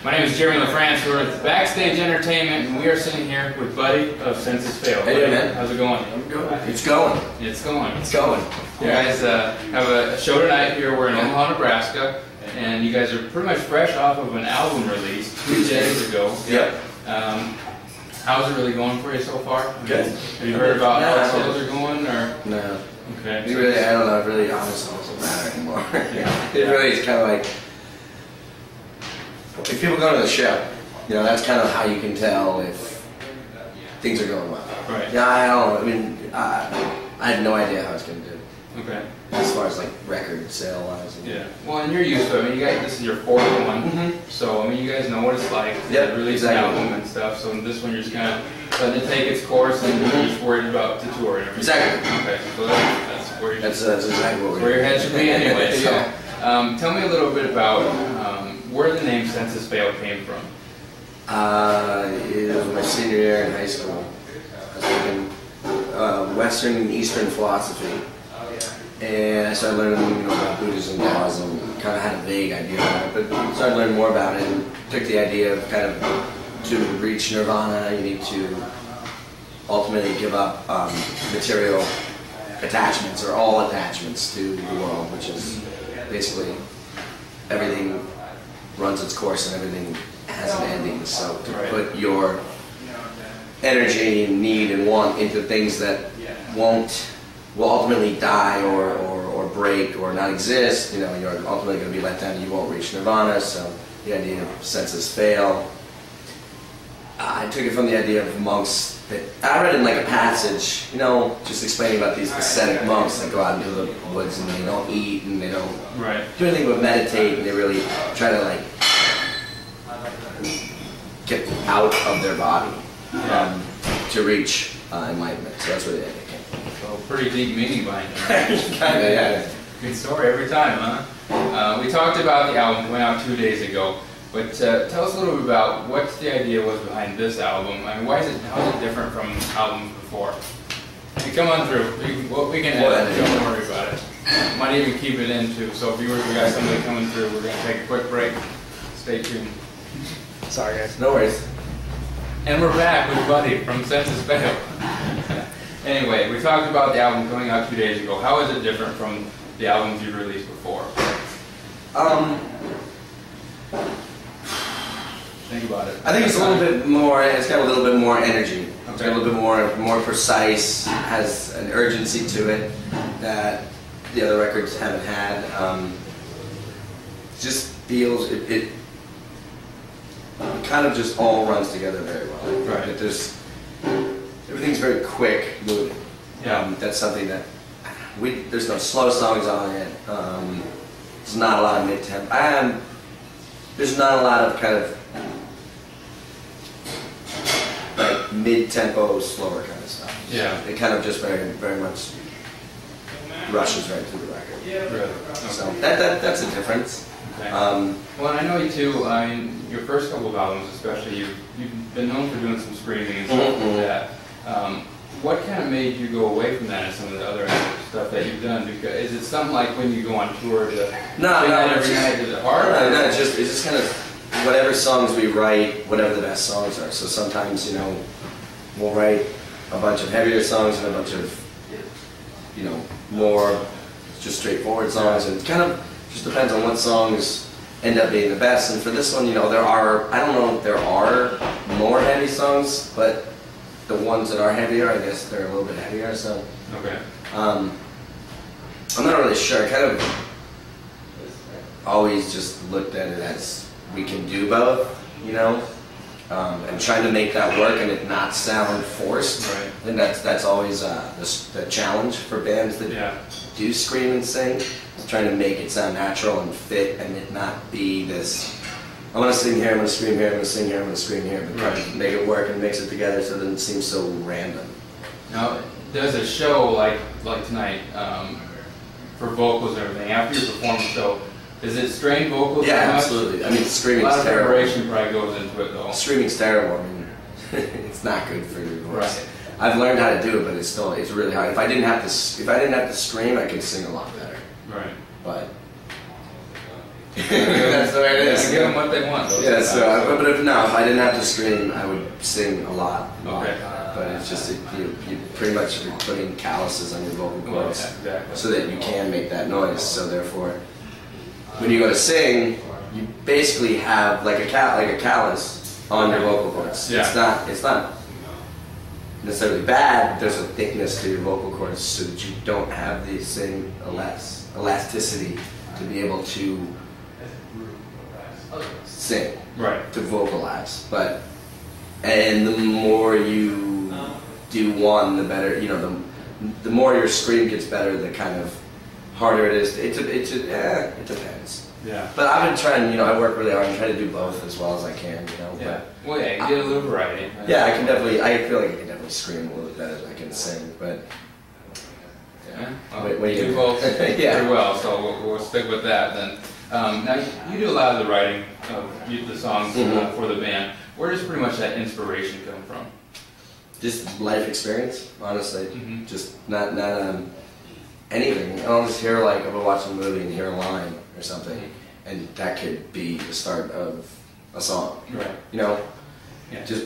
My name is Jeremy LaFrance. We're at Backstage Entertainment, and we are sitting here with Buddy of Senses Fail. Hey, Buddy, man. how's it going? I'm good. It's going. It's going. It's going. You guys have a show tonight here. We're in Omaha, Nebraska, and you guys are pretty much fresh off of an album release 2 days ago. Yep. How's it really going for you so far? Good. Have you heard about how sales are going, or? No. Okay. It really, I don't know. It really honestly doesn't matter anymore. Yeah. It really is kind of like if people go to the show, you know, that's kind of how you can tell if things are going well. Right. Yeah, I don't know. I mean, I had no idea how it's going to do. Okay. As far as like record sale wise. Yeah. Well, and you're used to it. I mean, you guys, this is your fourth one, Mm-hmm. so I mean, you guys know what it's like to Yep, release exactly. an album and stuff. So this one, you're just kind of letting it take its course, and you're just worried about the tour and everything. Exactly. Okay. So that's where you That's exactly what where your head should be anyway. So, Yeah. tell me a little bit about where the name Senses Fail came from. It was my senior year in high school. I was taking Western and Eastern philosophy, and I started learning about Buddhism, Taoism, kind of had a vague idea of it, but started learning more about it and took the idea of kind of to reach nirvana, you need to ultimately give up material attachments or all attachments to the world, which is basically everything runs its course and everything has an ending. So to put your energy, need, and want into things that will ultimately die or break or not exist, you know, you're ultimately going to be let down. You won't reach nirvana. So the idea of senses fail. I took it from the idea of monks. I read in like a passage, you know, just explaining about these ascetic monks that go out into the woods and they don't eat and they don't do anything but meditate, and they really try to like get out of their body to reach enlightenment. So that's where the idea came from. So pretty deep meaning behind it. Kinda, yeah. Good story every time, huh? We talked about the album going out 2 days ago. But tell us a little bit about what the idea was behind this album. I mean, how is it different from albums before? Hey, come on through. We can edit. Don't worry about it. Might even keep it in too. So viewers, we got somebody coming through. We're going to take a quick break. Stay tuned. Sorry, guys. No worries. And we're back with Buddy from Senses Fail. Anyway, we talked about the album coming out 2 days ago. How is it different from the albums you've released before? Think about it. I think it's a little bit more. It's got a little bit more energy. It's got a little bit more precise. Has an urgency to it that the other records haven't had. Just feels it kind of just all runs together very well. Right. Everything's very quick moving. Yeah. That's something that there's no slow songs on it. There's not a lot of mid-tempo. There's not a lot of kind of like mid-tempo, slower kind of stuff. Yeah. It kind of just very much rushes right through the record. Really? Okay. So that's a difference. Okay. Well, and I know you too. I mean, your first couple of albums, especially, you've been known for doing some screaming and stuff like that. What kind of made you go away from that and some of the other stuff that you've done? Because is it something like when you go on tour to sing that every night? Is it hard? No, it's just kind of whatever songs we write, whatever the best songs are. So sometimes, you know, we'll write a bunch of heavier songs and a bunch of, you know, more just straightforward songs, and it kind of just depends on what songs end up being the best. And for this one, you know, I don't know if there are more heavy songs, but the ones that are heavier, I guess they're a little bit heavier. So Okay. I'm not really sure. I kind of always just looked at it as we can do both, you know, and trying to make that work and it not sound forced. Right. I think that's always the challenge for bands that do scream and sing, is trying to make it sound natural and fit and it not be this, I'm going to sing here, I'm going to scream here, I'm going to sing here, I'm going to scream here, but trying to make it work and mix it together so it doesn't seem so random. Now, does a show like tonight, for vocals and everything, after you perform a show, is it strained vocals? Yeah, much? absolutely. I mean, screaming's a lot of terrible. preparation probably goes into it though. Screaming's terrible. I mean, it's not good for your voice. Right. I've learned how to do it, but it's really hard. If I didn't have to scream, I could sing a lot better. Right. But That's the way it is. Give them what they want. Yeah, so, but if I didn't have to scream, I would sing a lot. Okay. But it's just, you pretty much are putting calluses on your vocal cords Exactly. so that you can make that noise. So therefore, when you go to sing, you basically have like a callus on your vocal cords. Yeah. It's not necessarily bad. There's a thickness to your vocal cords so that you don't have the same elasticity to be able to sing, Right. to vocalize. And the more you do one, the better. You know, the more your scream gets better, the kind of harder it is. It depends. Yeah. But I've been trying. You know, I work really hard and try to do both as well as I can. You know. Yeah. Well, yeah, you get a little variety. But, yeah, I can definitely. I feel like I can definitely scream a little bit better than I can sing. But Yeah. Well, Wait, we do you- both Yeah. pretty well, so we'll stick with that then. Now, you do a lot of the writing of the songs for the band. Where does pretty much that inspiration come from? just life experience, honestly. Mhm. Just not anything. I'll just hear like I'll watch a movie and hear a line or something, and that could be the start of a song. Right. You know, Yeah. just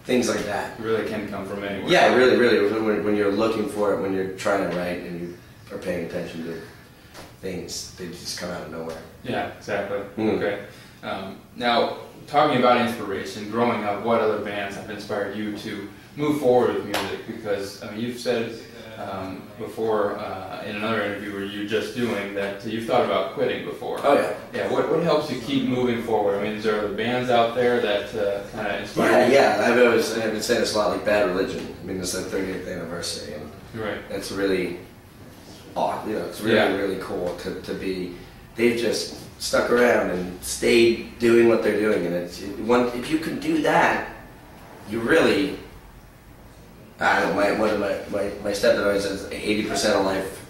things like that. It really can come from anywhere. Yeah, really, when you're looking for it, when you're trying to write and you are paying attention to things, they just come out of nowhere. Yeah, exactly. Mm. Okay. Now, talking about inspiration, growing up, what other bands have inspired you to move forward with music? Because, I mean, you've said before in another interview where you're just doing that you've thought about quitting before. Oh yeah. Yeah, what helps you keep moving forward? I mean, is there other bands out there that kind of inspire you? Yeah. I've been saying this a lot, like Bad Religion. I mean, it's their 30th anniversary, and Right. it's really odd. You know, it's really Yeah. really cool to be. They've just stuck around and stayed doing what they're doing, and if you can do that, you really. I don't know. My stepdad always says 80% of life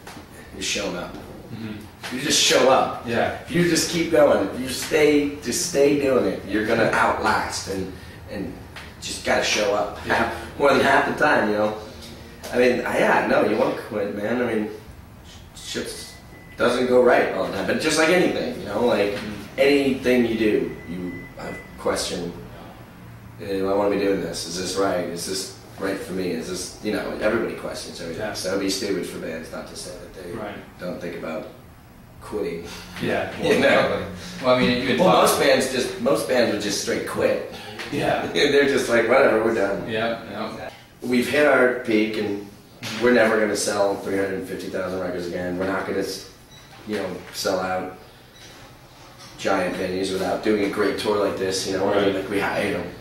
is showing up. Mm-hmm. You just show up. Yeah. If you just keep going, if you stay doing it, you're gonna outlast and just gotta show up. Yeah. More than half the time, you know. I mean, no, you won't quit, man. I mean, shit doesn't go right all the time. But just like anything, you know, like anything you do, I question. Do I want to be doing this? Is this right? Is this right for me? Is this, you know, everybody questions everything. Yeah. So it'd be stupid for bands not to say that they Right. don't think about quitting. Yeah. You know? Well, I mean, you can Well, talk. most bands would just straight quit. Yeah. They're just like, whatever, we're done. Yeah. We've hit our peak, and we're never going to sell 350,000 records again. We're not going to, you know, sell out giant venues without doing a great tour like this. You know, Right. like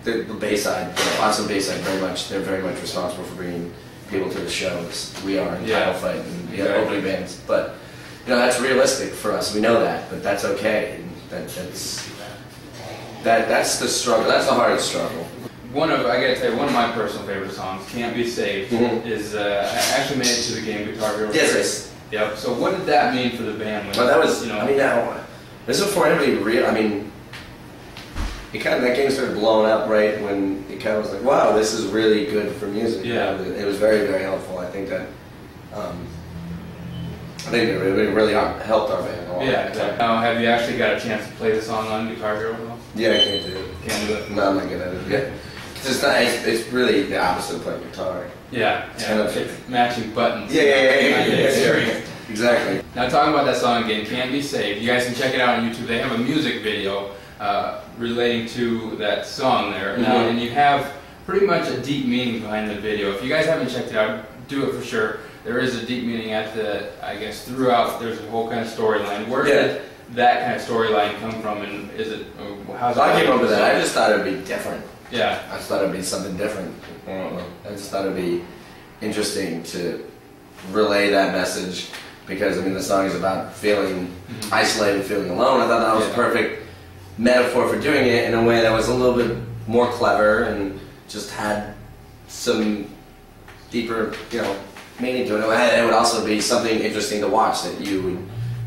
the Bayside, Awesome Bayside, they're very much responsible for bringing people to the shows. We are in Yeah. Title Fight and the Exactly. opening bands, but you know that's realistic for us. We know that, but that's okay. And that's the struggle. That's the hardest struggle. I gotta tell you, one of my personal favorite songs, "Can't Be Saved," is I actually made it to the game Guitar Hero. Yes. Yep. So what did that mean for the band? When, Well, that was, you know. I mean, this is before anybody I mean, that game started blowing up right when it kind of was like, wow, this is really good for music. Yeah. It was very, very helpful. I think that, it really helped our band a lot. Yeah. Exactly. Now, have you actually got a chance to play the song on Guitar Hero? Though? Yeah, I can't do it. Can't do it. No, I'm not good at it. Yeah. 'Cause it's really the opposite of playing guitar. Yeah. kind of- It's matching buttons. Yeah. Exactly. Now talking about that song again, "Can't Be Saved." You guys can check it out on YouTube. They have a music video relating to that song there. Now, Mhm. and you have pretty much a deep meaning behind the video. If you guys haven't checked it out, do it for sure. There is a deep meaning throughout. There's a whole kind of storyline. Where did that kind of storyline come from, and is it? How's it? I came up with that. I just thought it would be different. Yeah. I just thought it'd be something different. I don't know. I just thought it'd be interesting to relay that message because I mean the song is about feeling isolated, feeling alone. I thought that was a perfect metaphor for doing it in a way that was a little bit more clever and just had some deeper, you know, meaning to it. And it would also be something interesting to watch that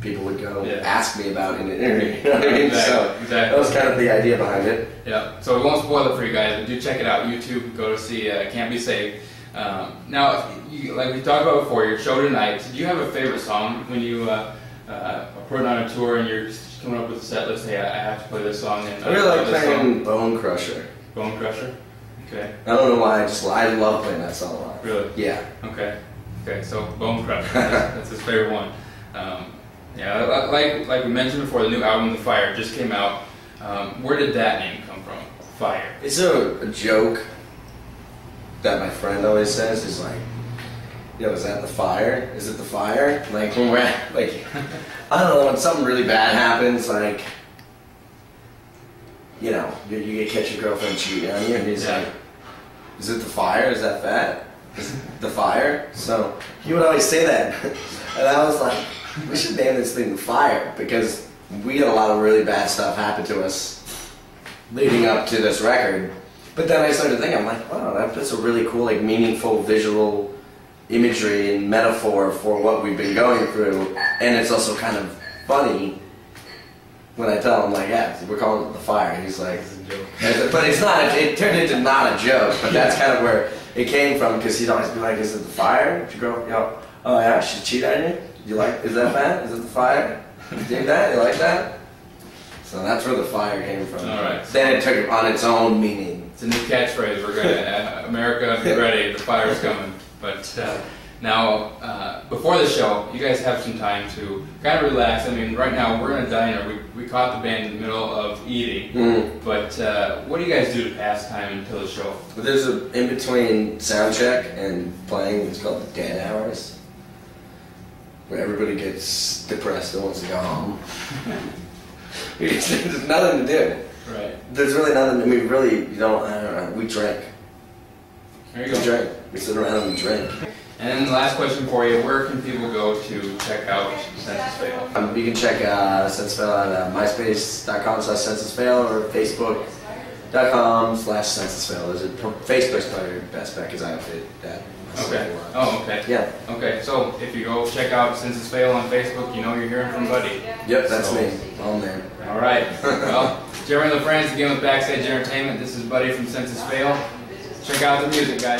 people would go ask me about in an interview. You know what I mean? Exactly. That was kind of the idea behind it. Yeah, so we won't spoil it for you guys, but do check it out. YouTube, go to see Can't Be Saved. Now, like we talked about before, your show tonight, do you have a favorite song when you putting on a tour and you're just coming up with a set list, hey, I have to play this song. And I really like this playing song. Bone Crusher. Bone Crusher? Okay. I don't know why, I love playing that song a lot. Really? Yeah. Okay. Okay, so Bone Crusher, that's his favorite one. Yeah, like we mentioned before, the new album, The Fire, just came out. Where did that name come from? Fire. It's a joke that my friend always says, is like, yo, is that the fire? Is it the fire? Like, when we're at, like, I don't know, when something really bad happens, like, you know, you catch your girlfriend cheating on you, and he's like, is it the fire? Is that fat? Is it the fire? So, he would always say that. And I was like, we should name this thing The Fire, because we had a lot of really bad stuff happen to us leading up to this record. But then I started thinking, I'm like, wow, that's a really cool, like, meaningful visual imagery and metaphor for what we've been going through. And it's also kind of funny when I tell him, like, yeah, we're calling it The Fire. And he's like, but it's not, it turned into not a joke, but that's kind of where it came from, because he'd always be like, is it the fire? Did you go, you know, oh yeah, she cheated on you? You like, is that bad? Is it the fire? You dig that? You like that? So that's where The Fire came from. All right. Then it took on its own meaning. It's a new catchphrase. We're gonna America, be ready. The fire's coming. But now, before the show, you guys have some time to kind of relax. I mean, right now we're in a diner. We caught the band in the middle of eating. But what do you guys do to pass time until the show? But there's a in between sound check and playing. It's called the dead hours, where everybody gets depressed and wants to go home. There's nothing to do. Right. There's really nothing. I mean, really, you don't. I don't know. We drink. There you We go. drink. We sit around and drink. And then the last question for you: where can people go to check out Senses Fail? You can check Senses Fail at myspace.com/Senses Fail or facebook.com/Senses Fail. Facebook's probably your best bet, because I update that. Okay. Oh, okay. Yeah. Okay. So if you go check out Senses Fail on Facebook, you know you're hearing from Buddy. Yep, that's So- me. All man. All right. Well, Jeremy LaFrance again with Backstage Entertainment. This is Buddy from Senses Fail. Check out the music, guys.